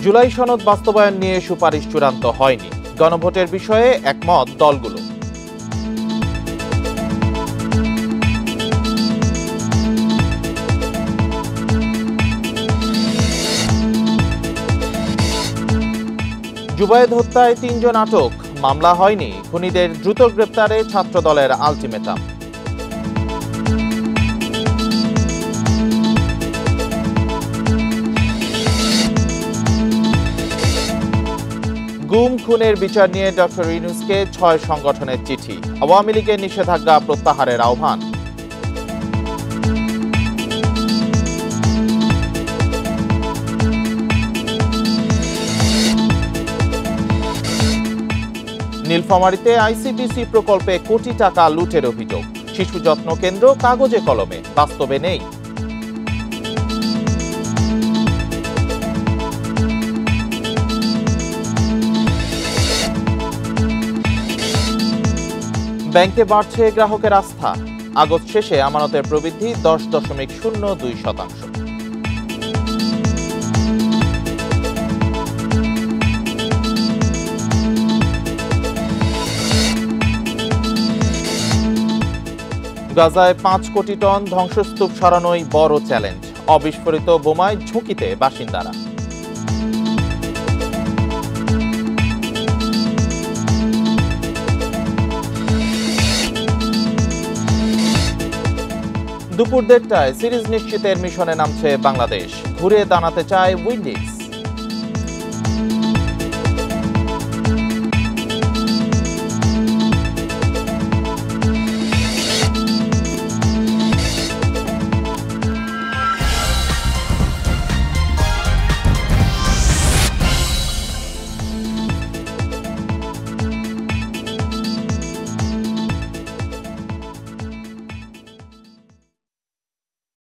জুলাই সনদ বাস্তবায়ন নিয়ে সুপারিশ চূড়ান্ত হয়নি, গণভোটের বিষয়ে একমত দলগুলো। জুবায়েদ হত্যায় ৩ জন আটক, মামলা হয়নি, খুনিদের দ্রুত গ্রেপ্তারে ছাত্রদলের আলটিমেটাম। গুম খুনের বিচার নিয়ে ডক্টর ইউনূসকে ৬ সংগঠনের চিঠি, আওয়ামী লীগের নিষেধাজ্ঞা প্রত্যাহারের আহ্বান। নীলফামারীতে আইসিডিসি প্রকল্পে কোটি টাকা লুটের অভিযোগ, শিশু যত্ন কেন্দ্র কাগজে কলমে, বাস্তবে নেই। ব্যাংকে বাড়ছে গ্রাহকের আস্থা, আগস্ট শেষে আমানতের প্রবৃদ্ধি 10.02%। গাজায় 5 কোটি টন ধ্বংসস্তূপ সরানোই বড় চ্যালেঞ্জ, অবিস্ফোরিত বোমায় ঝুঁকিতে বাসিন্দারা। দুপুর 1:30টায় সিরিজ নিশ্চিতের মিশনে নামছে বাংলাদেশ, ঘুরে দাঁড়াতে চায় উইন্ডিজ।